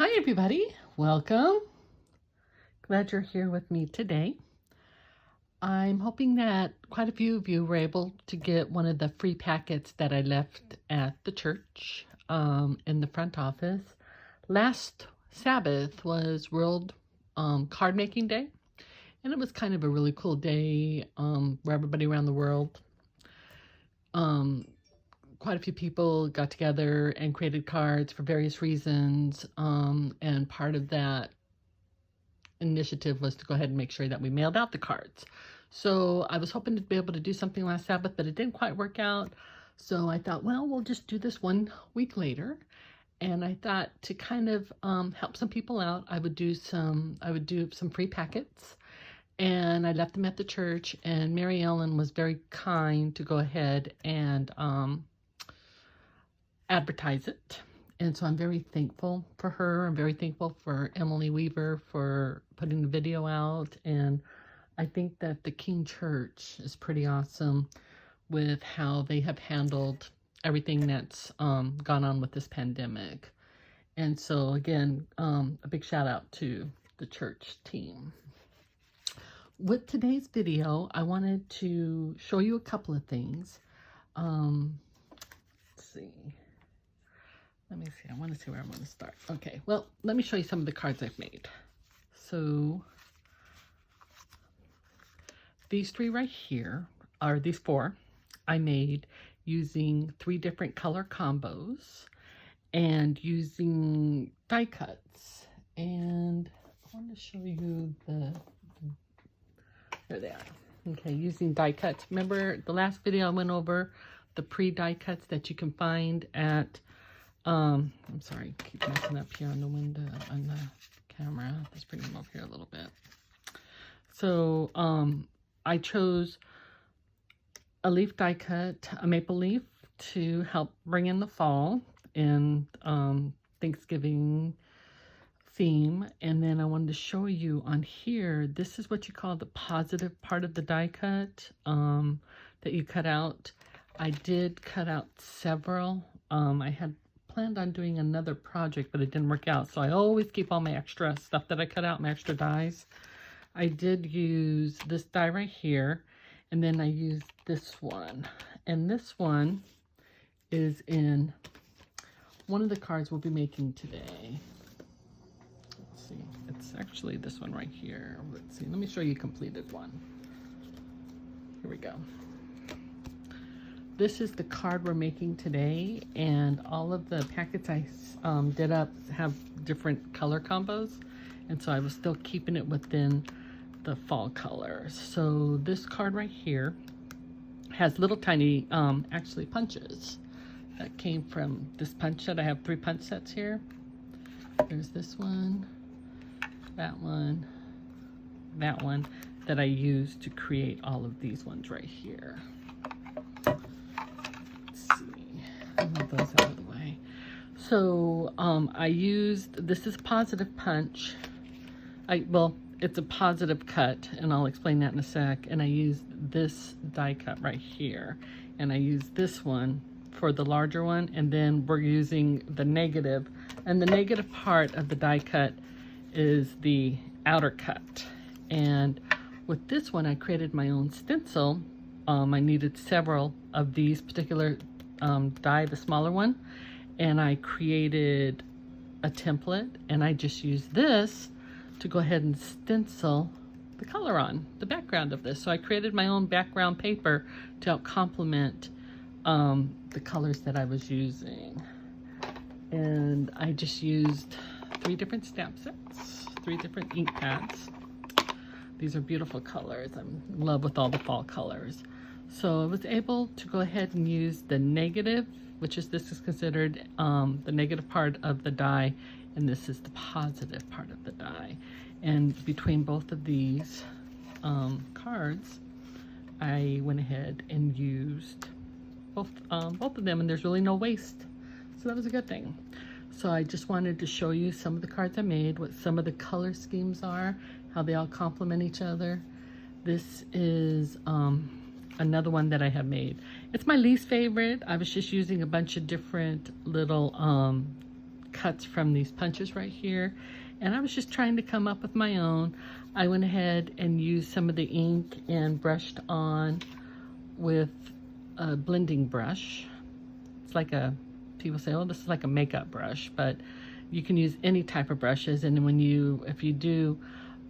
Hi everybody, welcome. Glad you're here with me today. I'm hoping that quite a few of you were able to get one of the free packets that I left at the church in the front office. Last Sabbath was World Card Making Day, and it was kind of a really cool day where everybody around the world, quite a few people got together and created cards for various reasons, and part of that initiative was to go ahead and make sure that we mailed out the cards. So I was hoping to be able to do something last Sabbath, but it didn't quite work out. So I thought, well, we'll just do this 1 week later. And I thought to kind of help some people out, I would do some free packets. And I left them at the church, and Mary Ellen was very kind to go ahead and advertise it. And so I'm very thankful for her. I'm very thankful for Emily Weaver for putting the video out. And I think that the King Church is pretty awesome with how they have handled everything that's gone on with this pandemic. And so again, a big shout out to the church team. With today's video, I wanted to show you a couple of things. Let's see. Let me see. I want to see where I want to start. Okay, well, let me show you some of the cards I've made. So these 3 right here, are these 4, I made using 3 different color combos and using die cuts. And I want to show you there they are. Okay, using die cuts. Remember the last video I went over the pre-die cuts that you can find at I'm sorry, keep messing up here on the window, on the camera. Let's bring them over here a little bit. So, I chose a leaf die cut, a maple leaf, to help bring in the fall and Thanksgiving theme. And then I wanted to show you on here, this is what you call the positive part of the die cut that you cut out. I did cut out several. I had planned on doing another project, but it didn't work out. So I always keep all my extra stuff that I cut out, my extra dies. I did use this die right here, and then I used this one. And this one is in one of the cards we'll be making today. Let's see, it's actually this one right here. Let's see, let me show you a completed one. Here we go. This is the card we're making today, and all of the packets I did up have different color combos, and so I was still keeping it within the fall colors. So this card right here has little tiny, actually punches that came from this punch set. I have 3 punch sets here. There's this one, that one that I used to create all of these ones right here. I'll move those out of the way. So I used, this is positive punch. Well, it's a positive cut, and I'll explain that in a sec. And I used this die cut right here, and I used this one for the larger one, and then we're using the negative. And the negative part of the die cut is the outer cut. And with this one, I created my own stencil. I needed several of these particular die, the smaller one, and I created a template, and I just used this to go ahead and stencil the color on the background of this. So I created my own background paper to help complement the colors that I was using. And I just used 3 different stamp sets, 3 different ink pads. These are beautiful colors. I'm in love with all the fall colors. So I was able to go ahead and use the negative, which is, this is considered the negative part of the die, and this is the positive part of the die. And between both of these cards, I went ahead and used both of them, and there's really no waste. So that was a good thing. So I just wanted to show you some of the cards I made, what some of the color schemes are, how they all complement each other. This is another one that I have made. It's my least favorite. I was just using a bunch of different little cuts from these punches right here, and I was just trying to come up with my own. I went ahead and used some of the ink and brushed on with a blending brush. It's like a, people say, oh, this is like a makeup brush, but you can use any type of brushes. And when if you do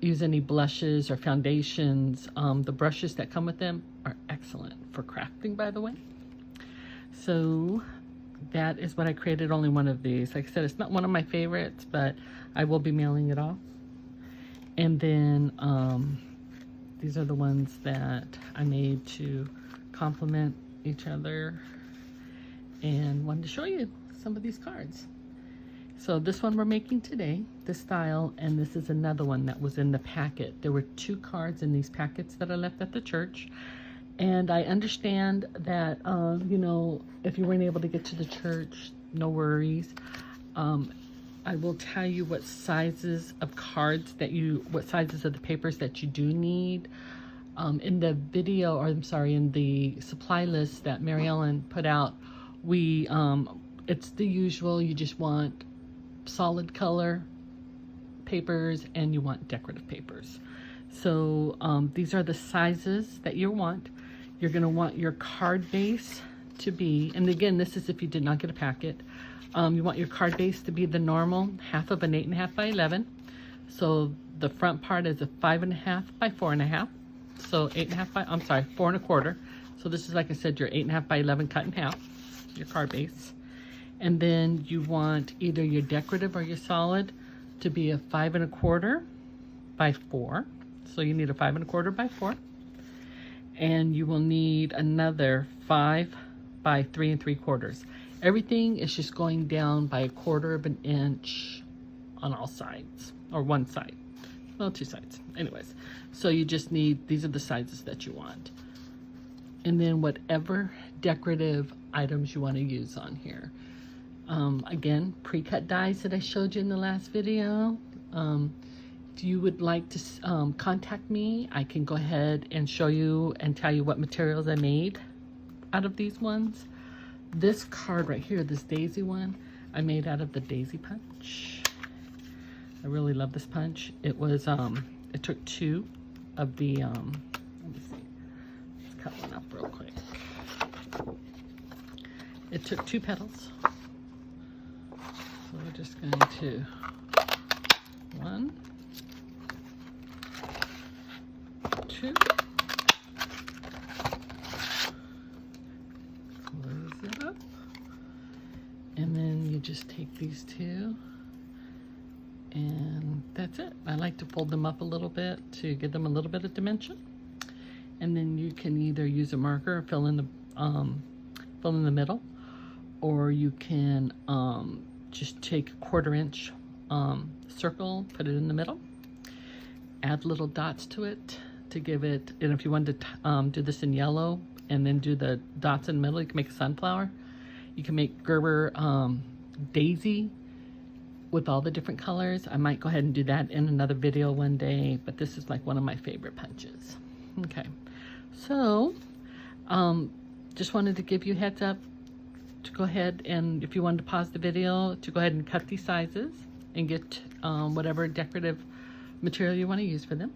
use any blushes or foundations, the brushes that come with them are excellent for crafting, by the way. So that is what I created, only one of these. Like I said, it's not one of my favorites, but I will be mailing it off. And then these are the ones that I made to complement each other, and wanted to show you some of these cards. So this one we're making today, this style, and this is another one that was in the packet. There were 2 cards in these packets that I left at the church. And I understand that, you know, if you weren't able to get to the church, no worries. I will tell you what sizes of cards that what sizes of the papers that you do need. In the video, or I'm sorry, in the supply list that Mary Ellen put out, it's the usual. You just want solid color papers and you want decorative papers. So these are the sizes that you want. You're going to want your card base to be, and again, this is if you did not get a packet. You want your card base to be the normal half of an 8.5 by 11. So the front part is a 5.5 by 4.5. So 8.5 by, I'm sorry, 4.25. So this is, like I said, your 8.5 by 11 cut in half, your card base. And then you want either your decorative or your solid to be a 5.25 by 4. So you need a 5.25 by 4. And you will need another 5 by 3 3/4. Everything is just going down by 1/4 of an inch on all sides, or one side. Well, 2 sides. Anyways, so you just need, these are the sizes that you want. And then whatever decorative items you want to use on here. Again, pre-cut dies that I showed you in the last video. If you would like to contact me, I can go ahead and show you and tell you what materials I made out of these ones. This card right here, this daisy one, I made out of the daisy punch. I really love this punch. It was, it took 2 of the, let me see, let's cut one up real quick. It took 2 petals. So we're just going to, 1, 2, close it up, and then you just take these 2, and that's it. I like to fold them up a little bit to give them a little bit of dimension, and then you can either use a marker or fill in the middle, or you can just take a 1/4 inch circle, put it in the middle, add little dots to it to give it, and if you wanted to do this in yellow and then do the dots in the middle, you can make a sunflower. You can make Gerber daisy with all the different colors. I might go ahead and do that in another video one day, but this is like one of my favorite punches. Okay, so just wanted to give you a heads up to go ahead, and if you wanted to pause the video, to go ahead and cut these sizes and get whatever decorative material you want to use for them.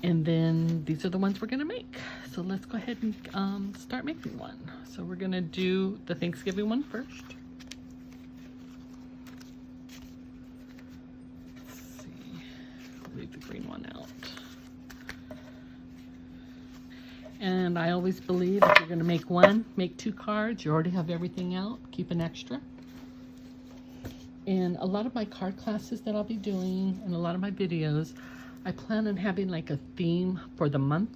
And then these are the ones we're going to make. So let's go ahead and start making one. So we're going to do the Thanksgiving one first. Let's see. Leave the green one out. And I always believe if you're going to make one, make 2 cards. You already have everything out. Keep an extra. And a lot of my card classes that I'll be doing and a lot of my videos, I plan on having like a theme for the month.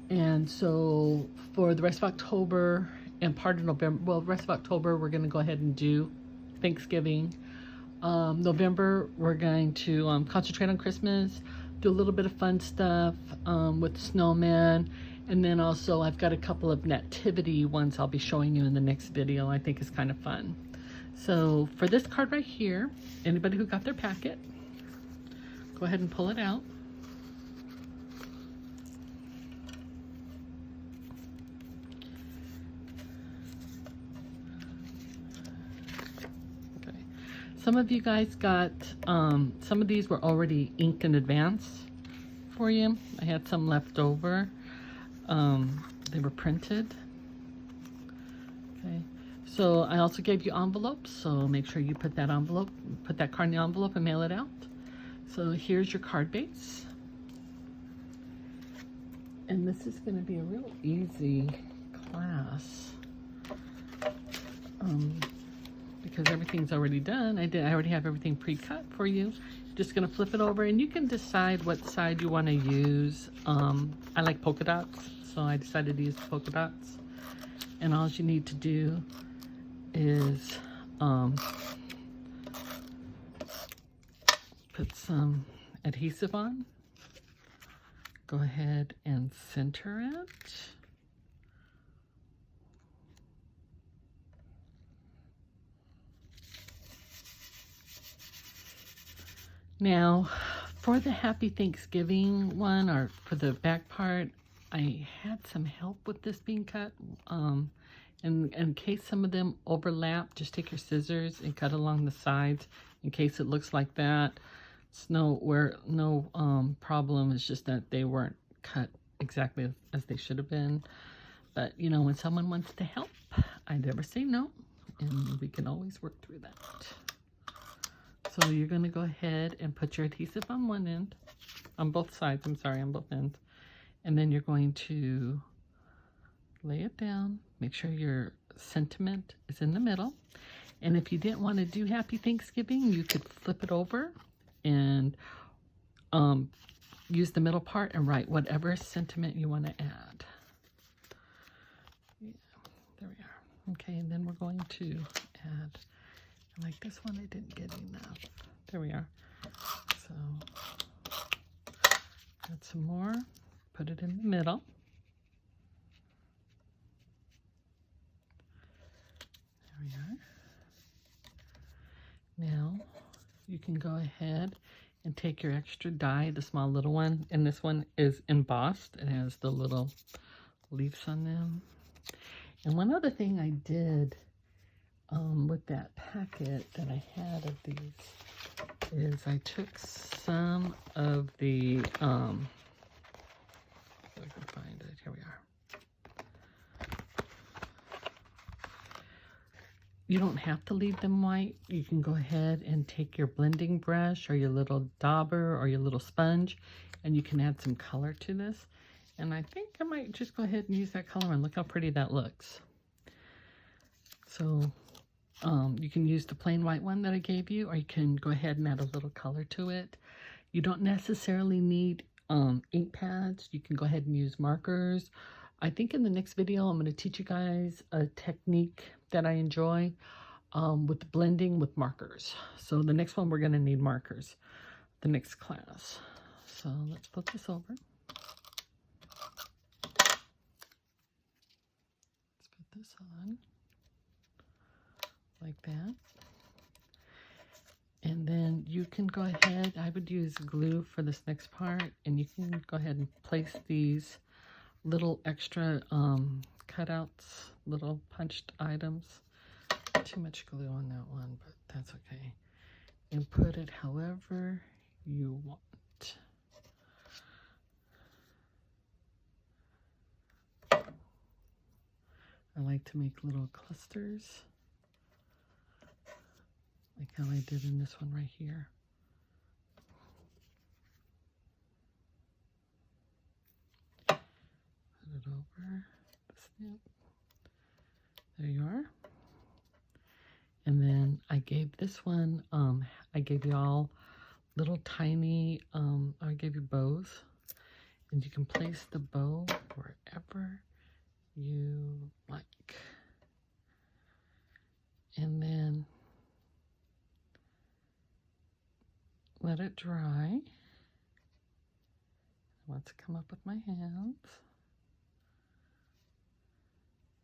And so for the rest of October and part of November, well, the rest of October, we're going to go ahead and do Thanksgiving. November, we're going to concentrate on Christmas, do a little bit of fun stuff with snowmen. And then also I've got a couple of nativity ones I'll be showing you in the next video. I think is kind of fun. So for this card right here, anybody who got their packet, go ahead and pull it out. Okay. some of you guys got, some of these were already inked in advance for you. I had some left over. They were printed. Okay. So I also gave you envelopes, so make sure you put that card in the envelope and mail it out. So here's your card base. And this is going to be a real easy class. Because everything's already done. I already have everything pre-cut for you. Just gonna flip it over, and you can decide what side you want to use. I like polka dots, so I decided to use polka dots. And all you need to do is put some adhesive on. Go ahead and center it. Now, for the Happy Thanksgiving one, or for the back part, I had some help with this being cut. In case some of them overlap, just take your scissors and cut along the sides in case it looks like that. It's no problem. It's just that they weren't cut exactly as they should have been. But, you know, when someone wants to help, I never say no, and we can always work through that. So you're going to go ahead and put your adhesive on one end, on both sides, on both ends. And then you're going to lay it down. Make sure your sentiment is in the middle. And if you didn't want to do Happy Thanksgiving, you could flip it over and use the middle part and write whatever sentiment you want to add. Yeah, there we are. Okay, and then we're going to add... Like this one, I didn't get enough. There we are. So, add some more. Put it in the middle. There we are. Now, you can go ahead and take your extra die, the small little one. And this one is embossed. It has the little leaves on them. And one other thing I did with that packet that I had of these is I took some of the, if I can find it, here we are. You don't have to leave them white. You can go ahead and take your blending brush or your little dauber or your little sponge, and you can add some color to this. And I think I might just go ahead and use that color, and look how pretty that looks. So you can use the plain white one that I gave you, or you can go ahead and add a little color to it. You don't necessarily need ink pads. You can go ahead and use markers. I think in the next video, I'm going to teach you guys a technique that I enjoy with blending with markers. So the next one, we're going to need markers, the next class. So let's put this over. Let's put this on. Like that. And then you can go ahead, I would use glue for this next part, and you can go ahead and place these little extra cutouts, little punched items. Too much glue on that one, but that's okay. And put it however you want. I like to make little clusters, like how I did in this one right here. Put it over the snip. There you are. And then I gave this one, I gave you all little tiny, I gave you bows. And you can place the bow wherever you like. And then let it dry. Let's come up with my hands.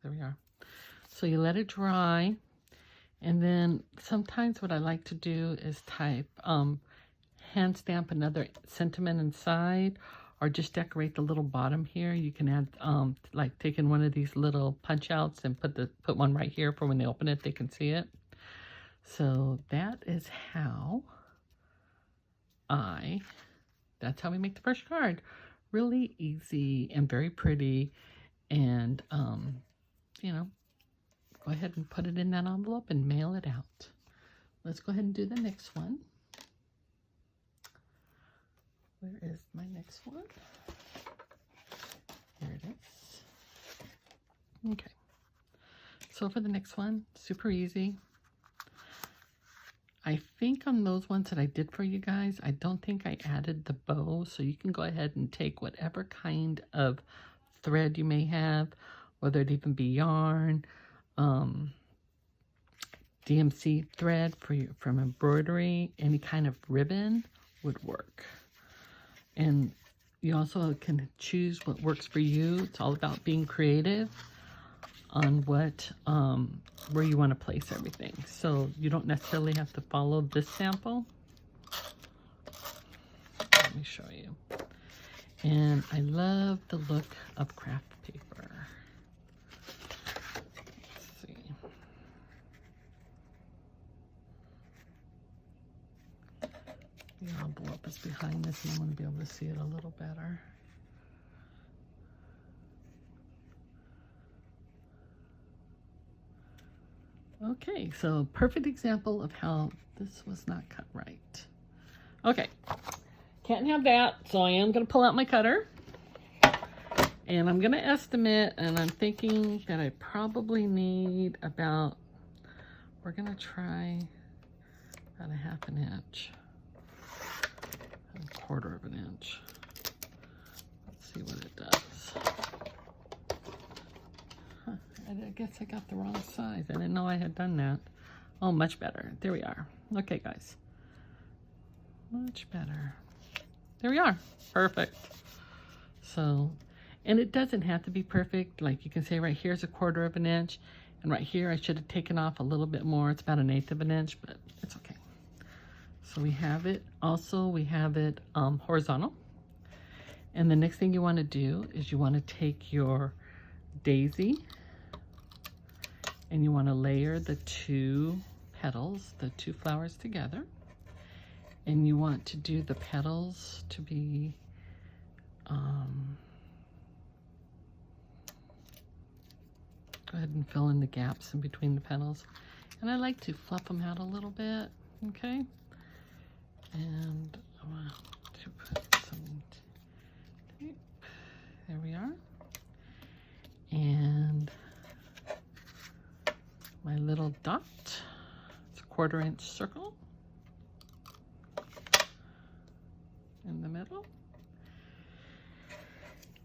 There we are. So you let it dry, and then sometimes what I like to do is type, hand stamp another sentiment inside, or just decorate the little bottom here. You can add, like taking one of these little punch outs and put one right here for when they open it, they can see it. So that is how that's how we make the first card. Really easy and very pretty. And, you know, go ahead and put it in that envelope and mail it out. Let's go ahead and do the next one. Where is my next one? Here it is. Okay. So for the next one, super easy. I think on those ones that I did for you guys, I don't think I added the bow. So you can go ahead and take whatever kind of thread you may have, whether it even be yarn, DMC thread from embroidery, any kind of ribbon would work. And you also can choose what works for you. It's all about being creative on what where you want to place everything. So you don't necessarily have to follow this sample. Let me show you. And I love the look of craft paper. Let's see. The envelope is behind this and I want to be able to see it a little better. Okay, so perfect example of how this was not cut right. Okay, can't have that, so I am going to pull out my cutter. And I'm going to estimate, and I'm thinking that I probably need about, we're going to try about a half an inch, a quarter of an inch. Let's see what it does. I guess I got the wrong size. I didn't know I had done that. Oh, much better. There we are. Okay, guys. Much better. There we are. Perfect. So, and it doesn't have to be perfect. Like you can say right here's a quarter of an inch. And right here I should have taken off a little bit more. It's about 1/8 of an inch, but it's okay. So we have it. Also, we have it horizontal. And the next thing you want to do is you want to take your daisy and you want to layer the two petals, the two flowers together. And you want to do the petals to be go ahead and fill in the gaps in between the petals. And I like to fluff them out a little bit, okay? And I want to put some tape. There we are. And my little dot, it's a 1/4 inch circle in the middle.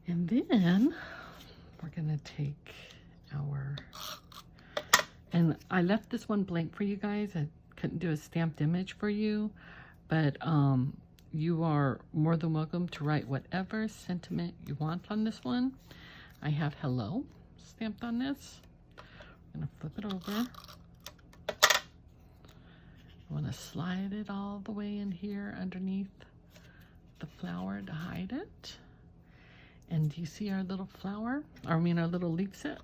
And then we're gonna take our, and I left this one blank for you guys. I couldn't do a stamped image for you, but you are more than welcome to write whatever sentiment you want on this one. I have hello stamped on this. I'm gonna flip it over. I want to slide it all the way in here underneath the flower to hide it. And do you see our little flower? Our little leaf set?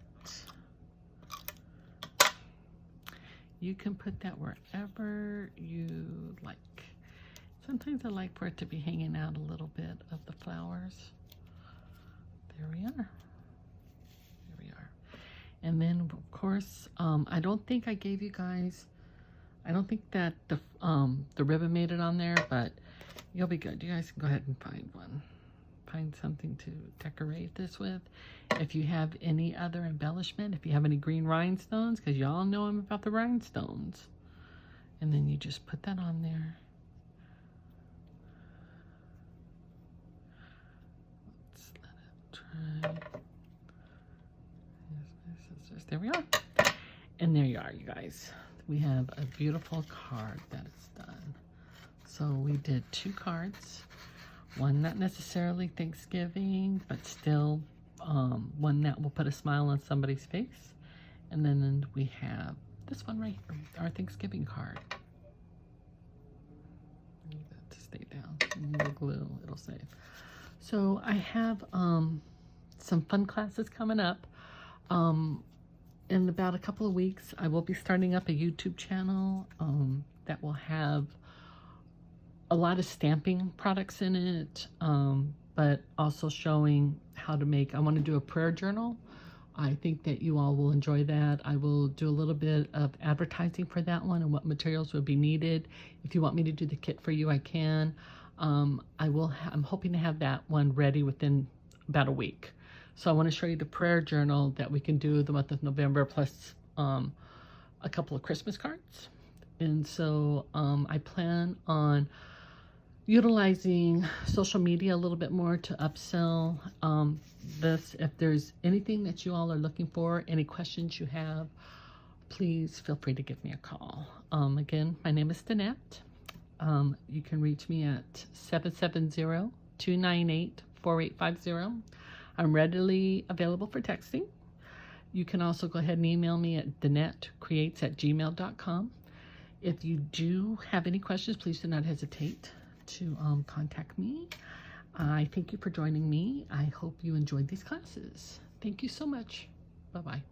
You can put that wherever you like. Sometimes I like for it to be hanging out a little bit of the flowers. There we are. There we are. And then, of course, I don't think I gave you guys, I don't think that the ribbon made it on there, but you'll be good. You guys can go ahead and find one. Find something to decorate this with. If you have any other embellishment, if you have any green rhinestones, because y'all know I'm about the rhinestones. And then you just put that on there. Let's let it dry. Here's my scissors. There we are. And there you are, you guys. We have a beautiful card that is done. So we did 2 cards. One not necessarily Thanksgiving, but still one that will put a smile on somebody's face. And then we have this one right here, our Thanksgiving card. Need that to stay down. No glue, it'll save. So I have some fun classes coming up. in about a couple of weeks, I will be starting up a YouTube channel that will have a lot of stamping products in it, but also showing how to make, I want to do a prayer journal. I think that you all will enjoy that. I will do a little bit of advertising for that one and what materials will be needed. If you want me to do the kit for you, I can. I'm hoping to have that one ready within about a week. So I want to show you the prayer journal that we can do the month of November, plus a couple of Christmas cards. And so I plan on utilizing social media a little bit more to upsell this. If there's anything that you all are looking for, any questions you have, please feel free to give me a call. Again, my name is Danette. You can reach me at 770-298-4850. I'm readily available for texting. You can also go ahead and email me at danetteCreates@gmail.com. If you do have any questions, please do not hesitate to contact me. I thank you for joining me. I hope you enjoyed these classes. Thank you so much. Bye-bye.